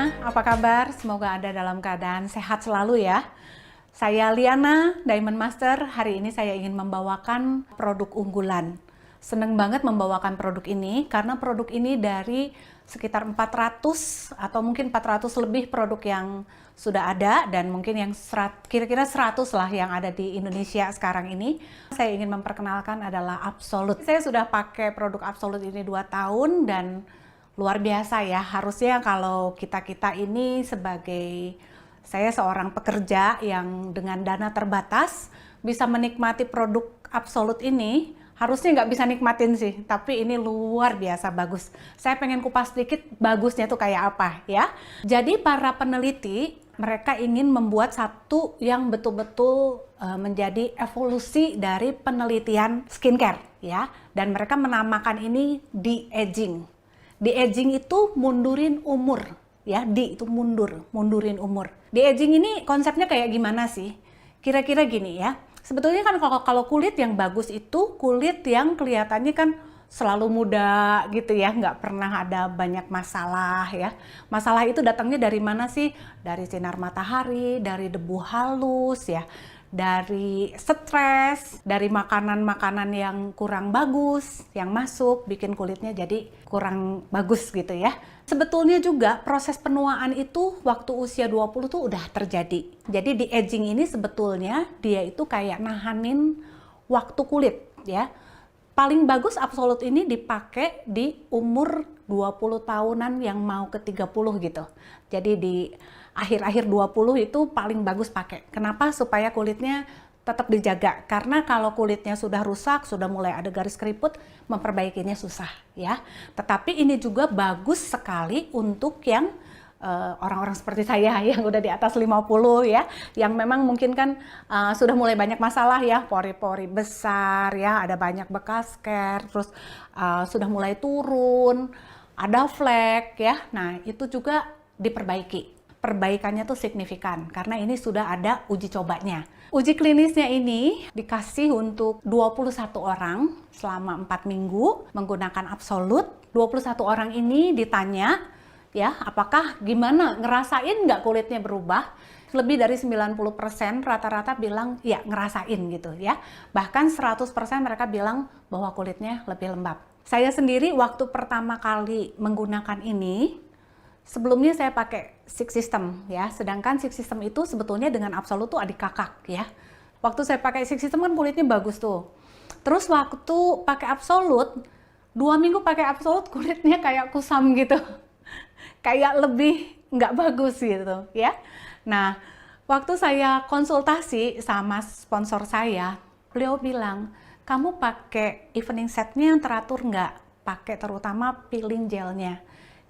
semuanya, apa kabar? Semoga Anda dalam keadaan sehat selalu ya. Saya Liana, Diamond Master. Hari ini saya ingin membawakan produk unggulan. Seneng banget membawakan produk ini karena produk ini dari sekitar 400 atau mungkin 400 lebih produk yang sudah ada dan mungkin yang kira-kira 100 lah yang ada di Indonesia sekarang ini. Saya ingin memperkenalkan adalah Absolute. Saya sudah pakai produk Absolute ini 2 tahun dan luar biasa ya. Harusnya kalau kita-kita ini sebagai saya seorang pekerja yang dengan dana terbatas bisa menikmati produk Absolute ini, harusnya nggak bisa nikmatin sih, tapi ini luar biasa bagus. Saya pengen kupas sedikit bagusnya tuh kayak apa ya. Jadi para peneliti, mereka ingin membuat satu yang betul-betul menjadi evolusi dari penelitian skincare ya. Dan mereka menamakan ini de-aging. De-aging itu mundurin umur ya, itu mundurin umur. De-aging ini konsepnya kayak gimana sih? Kira-kira gini ya. Sebetulnya kan kalau kulit yang bagus itu kulit yang kelihatannya kan selalu muda gitu ya, nggak pernah ada banyak masalah ya. Masalah itu datangnya dari mana sih? Dari sinar matahari, dari debu halus ya, dari stres, dari makanan-makanan yang kurang bagus yang masuk bikin kulitnya jadi kurang bagus gitu ya. Sebetulnya juga proses penuaan itu waktu usia 20 tuh udah terjadi. Jadi di aging ini sebetulnya dia itu kayak nahanin waktu kulit ya. Paling bagus Absolute ini dipakai di umur 20 tahunan yang mau ke 30 gitu. Jadi di akhir-akhir 20 itu paling bagus pakai. Kenapa? Supaya kulitnya tetap dijaga. Karena kalau kulitnya sudah rusak, sudah mulai ada garis keriput, memperbaikinya susah ya. Tetapi ini juga bagus sekali untuk yang orang-orang seperti saya yang udah di atas 50 ya, yang memang mungkin kan sudah mulai banyak masalah ya, pori-pori besar ya, ada banyak bekas care, terus sudah mulai turun, ada flek ya. Nah, itu juga diperbaiki. Perbaikannya tuh signifikan karena ini sudah ada uji cobanya. Uji klinisnya ini dikasih untuk 21 orang selama 4 minggu menggunakan Absolute. 21 orang ini ditanya ya, apakah gimana, ngerasain nggak kulitnya berubah? Lebih dari 90% rata-rata bilang ya ngerasain gitu ya. Bahkan 100% mereka bilang bahwa kulitnya lebih lembab. Saya sendiri waktu pertama kali menggunakan ini, sebelumnya saya pakai Six System ya, sedangkan Six System itu sebetulnya dengan Absolute tuh adik kakak ya. Waktu saya pakai Six System kan kulitnya bagus tuh. Terus waktu pakai Absolute, 2 minggu pakai Absolute kulitnya kayak kusam gitu. Kayak lebih nggak bagus gitu ya. Nah, waktu saya konsultasi sama sponsor saya, beliau bilang, kamu pakai evening setnya yang teratur nggak? Pakai terutama peeling gelnya.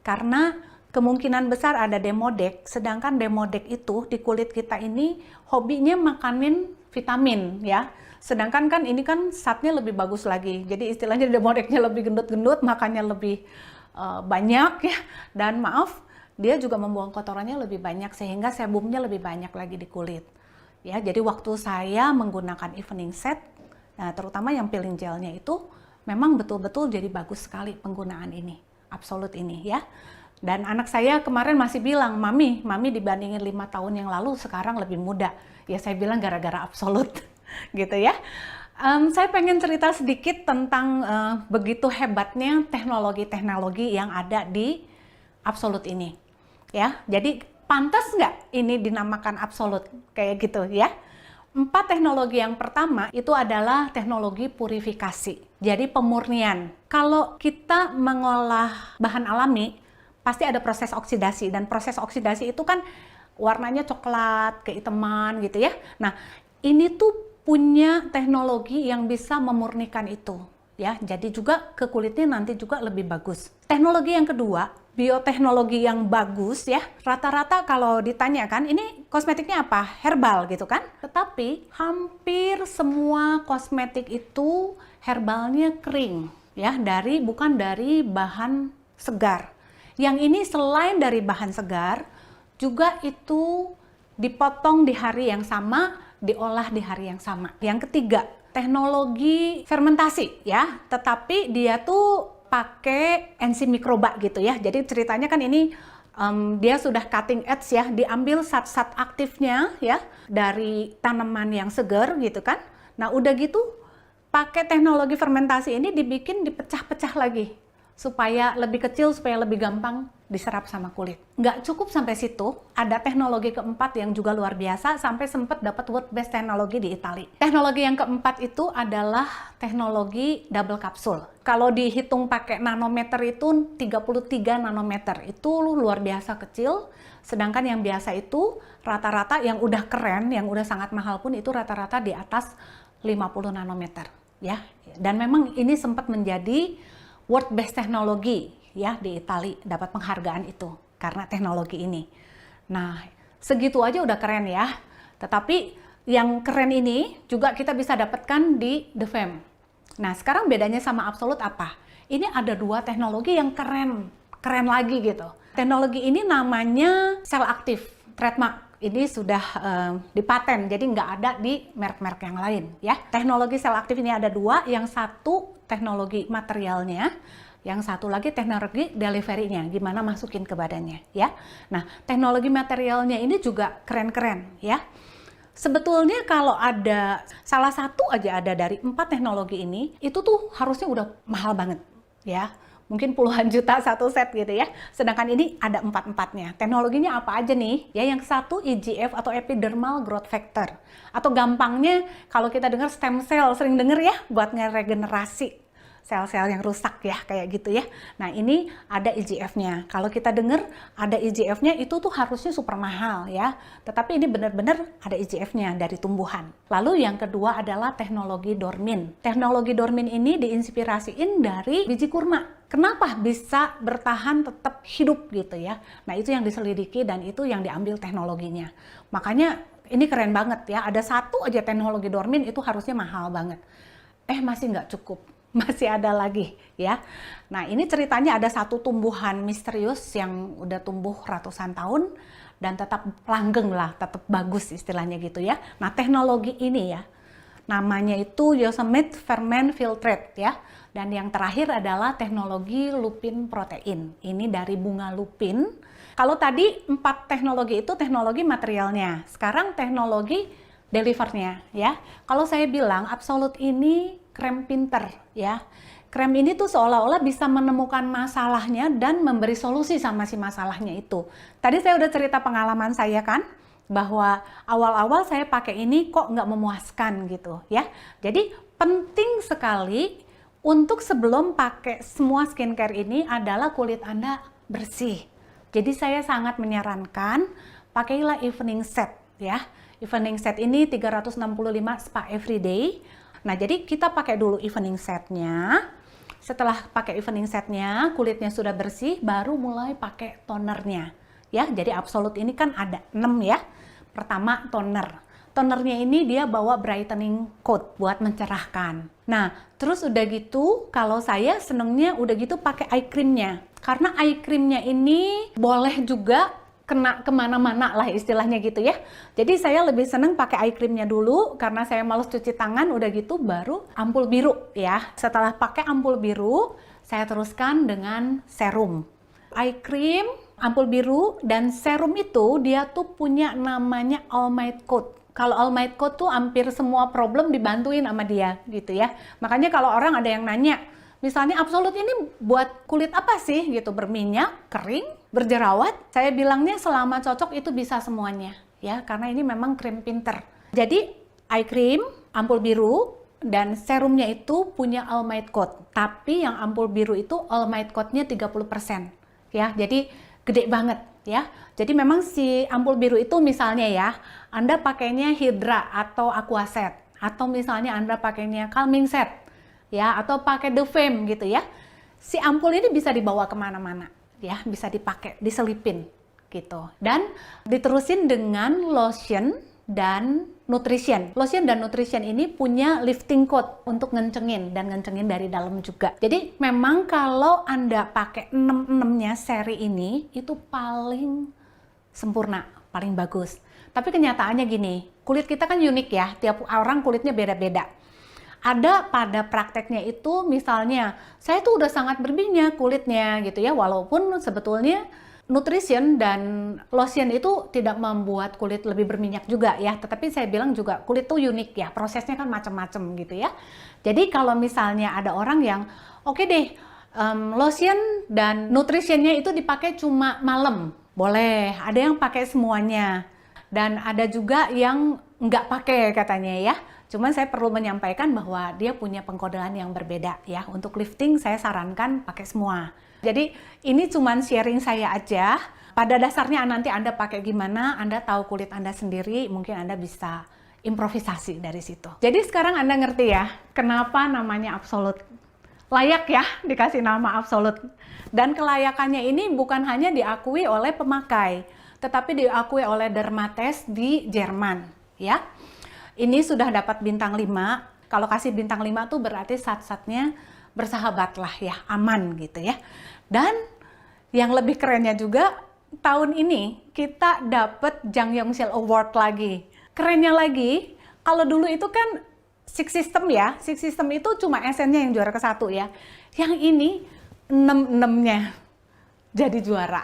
Karena kemungkinan besar ada Demodex, sedangkan Demodex itu di kulit kita ini hobinya makanin vitamin ya. Sedangkan kan ini kan zatnya lebih bagus lagi. Jadi istilahnya Demodexnya lebih gendut-gendut, makannya lebih banyak ya. Dan maaf, dia juga membuang kotorannya lebih banyak sehingga sebumnya lebih banyak lagi di kulit. Ya, jadi waktu saya menggunakan evening set, nah terutama yang peeling gelnya itu memang betul-betul jadi bagus sekali penggunaan ini, Absolute ini ya. Dan anak saya kemarin masih bilang, Mami dibandingin 5 tahun yang lalu sekarang lebih muda. Ya saya bilang gara-gara Absolute gitu ya. Saya pengen cerita sedikit tentang begitu hebatnya teknologi-teknologi yang ada di Absolute ini. Ya, jadi pantas nggak ini dinamakan Absolute kayak gitu ya? 4 teknologi yang pertama itu adalah teknologi purifikasi. Jadi pemurnian. Kalau kita mengolah bahan alami, pasti ada proses oksidasi, dan proses oksidasi itu kan warnanya coklat, kehitaman gitu ya. Nah, ini tuh punya teknologi yang bisa memurnikan itu ya. Jadi juga ke kulitnya nanti juga lebih bagus. Teknologi yang kedua, bioteknologi yang bagus ya. Rata-rata kalau ditanyakan ini kosmetiknya apa? Herbal gitu kan. Tetapi hampir semua kosmetik itu herbalnya kering ya, bukan dari bahan segar. Yang ini selain dari bahan segar, juga itu dipotong di hari yang sama, diolah di hari yang sama. Yang ketiga, teknologi fermentasi ya, tetapi dia tuh pakai enzim mikroba gitu ya. Jadi ceritanya kan ini Dia sudah cutting edge ya, diambil zat-zat aktifnya ya dari tanaman yang segar gitu kan. Nah udah gitu pakai teknologi fermentasi ini dibikin dipecah-pecah lagi supaya lebih kecil, supaya lebih gampang diserap sama kulit. Nggak cukup sampai situ, ada teknologi keempat yang juga luar biasa, sampai sempat dapat World Best Teknologi di Italia. Teknologi yang keempat itu adalah teknologi double kapsul. Kalau dihitung pakai nanometer itu 33 nanometer, itu luar biasa kecil. Sedangkan yang biasa itu rata-rata yang udah keren, yang udah sangat mahal pun itu rata-rata di atas 50 nanometer. Ya, dan memang ini sempat menjadi World Best Teknologi ya di Italia, dapat penghargaan itu karena teknologi ini. Nah, segitu aja udah keren ya. Tetapi yang keren ini juga kita bisa dapatkan di The Fame. Nah, sekarang bedanya sama Absolut apa? Ini ada dua teknologi yang keren lagi gitu. Teknologi ini namanya sel aktif, trademark. Ini sudah dipaten, jadi nggak ada di merek-merek yang lain ya. Teknologi sel aktif ini ada dua, yang satu teknologi materialnya, yang satu lagi teknologi delivery-nya, gimana masukin ke badannya ya. Nah, teknologi materialnya ini juga keren-keren ya. Sebetulnya kalau ada salah satu aja ada dari 4 teknologi ini, itu tuh harusnya udah mahal banget ya. Mungkin puluhan juta satu set gitu ya. Sedangkan ini ada 4-4-nya. Teknologinya apa aja nih? Ya, yang satu EGF atau Epidermal Growth Factor. Atau gampangnya kalau kita dengar stem cell, sering denger ya, buat ngeregenerasi sel-sel yang rusak ya, kayak gitu ya. Nah, ini ada EGF-nya. Kalau kita dengar ada EGF-nya itu tuh harusnya super mahal ya. Tetapi ini benar-benar ada EGF-nya dari tumbuhan. Lalu yang kedua adalah teknologi dormin. Teknologi dormin ini diinspirasiin dari biji kurma. Kenapa bisa bertahan tetap hidup gitu ya? Nah, itu yang diselidiki dan itu yang diambil teknologinya. Makanya ini keren banget ya. Ada satu aja teknologi dormin itu harusnya mahal banget. Masih nggak cukup. Masih ada lagi ya. Nah, ini ceritanya ada satu tumbuhan misterius yang udah tumbuh ratusan tahun dan tetap langgeng lah, tetap bagus istilahnya gitu ya. Nah, teknologi ini ya, namanya itu Yosemite Ferment Filtrate ya. Dan yang terakhir adalah teknologi lupin protein. Ini dari bunga lupin. Kalau tadi 4 teknologi itu teknologi materialnya. Sekarang teknologi delivernya ya. Kalau saya bilang Absolut ini krem pinter ya. Krem ini tuh seolah-olah bisa menemukan masalahnya dan memberi solusi sama si masalahnya itu. Tadi saya udah cerita pengalaman saya kan, bahwa awal-awal saya pakai ini kok nggak memuaskan gitu ya. Jadi penting sekali untuk sebelum pakai semua skincare ini adalah kulit Anda bersih. Jadi saya sangat menyarankan pakailah evening set ya. Evening set ini 365 spa everyday. Nah, jadi kita pakai dulu evening setnya. Setelah pakai evening setnya, kulitnya sudah bersih, baru mulai pakai tonernya. Ya, jadi Absolut ini kan ada 6 ya. Pertama toner. Tonernya ini dia bawa brightening coat buat mencerahkan. Nah, terus udah gitu, kalau saya senengnya udah gitu pakai eye creamnya. Karena eye creamnya ini boleh juga kena kemana-mana lah istilahnya gitu ya. Jadi saya lebih seneng pakai eye creamnya dulu karena saya males cuci tangan, udah gitu baru ampul biru ya. Setelah pakai ampul biru, saya teruskan dengan serum. Eye cream, ampul biru, dan serum itu dia tuh punya namanya All Might Coat. Kalau All Might Coat tuh hampir semua problem dibantuin sama dia gitu ya. Makanya kalau orang ada yang nanya, misalnya Absolut ini buat kulit apa sih gitu, berminyak, kering, berjerawat, saya bilangnya selama cocok itu bisa semuanya ya, karena ini memang krim pinter. Jadi eye cream, ampul biru, dan serumnya itu punya All Might Coat. Tapi yang ampul biru itu All Might Coat-nya 30% ya, jadi gede banget ya. Jadi memang si ampul biru itu misalnya ya, Anda pakainya Hydra atau Aquaset, atau misalnya Anda pakainya Calming Set ya, atau pakai The Fame gitu ya. Si ampul ini bisa dibawa kemana-mana ya, bisa dipakai, diselipin gitu. Dan diterusin dengan lotion dan nutrition. Lotion dan nutrition ini punya lifting coat untuk ngencengin dan ngencengin dari dalam juga. Jadi memang kalau Anda pakai 6-6-nya seri ini itu paling sempurna, paling bagus. Tapi kenyataannya gini, kulit kita kan unik ya, tiap orang kulitnya beda-beda. Ada pada prakteknya itu misalnya, saya tuh udah sangat berminyak kulitnya gitu ya, walaupun sebetulnya nutrition dan lotion itu tidak membuat kulit lebih berminyak juga ya, tetapi saya bilang juga kulit tuh unik ya, prosesnya kan macam-macam gitu ya. Jadi kalau misalnya ada orang yang oke deh, lotion dan nutritionnya itu dipakai cuma malam, boleh. Ada yang pakai semuanya dan ada juga yang nggak pakai katanya ya. Cuman saya perlu menyampaikan bahwa dia punya pengkodean yang berbeda ya. Untuk lifting saya sarankan pakai semua. Jadi ini cuman sharing saya aja. Pada dasarnya nanti Anda pakai gimana, Anda tahu kulit Anda sendiri, mungkin Anda bisa improvisasi dari situ. Jadi sekarang Anda ngerti ya, kenapa namanya Absolute. Layak ya dikasih nama Absolute. Dan kelayakannya ini bukan hanya diakui oleh pemakai, tetapi diakui oleh Dermatest di Jerman ya. Ini sudah dapat bintang 5. Kalau kasih bintang 5 tuh berarti zat-zatnya bersahabat lah ya, aman gitu ya. Dan yang lebih kerennya juga, tahun ini kita dapat Jang Yongsil Award lagi. Kerennya lagi, kalau dulu itu kan Six System ya, Six System itu cuma Essence-nya yang juara ke-1 ya. Yang ini 6-6-nya jadi juara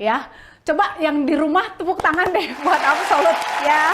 ya. Coba yang di rumah tepuk tangan deh buat Absolute ya.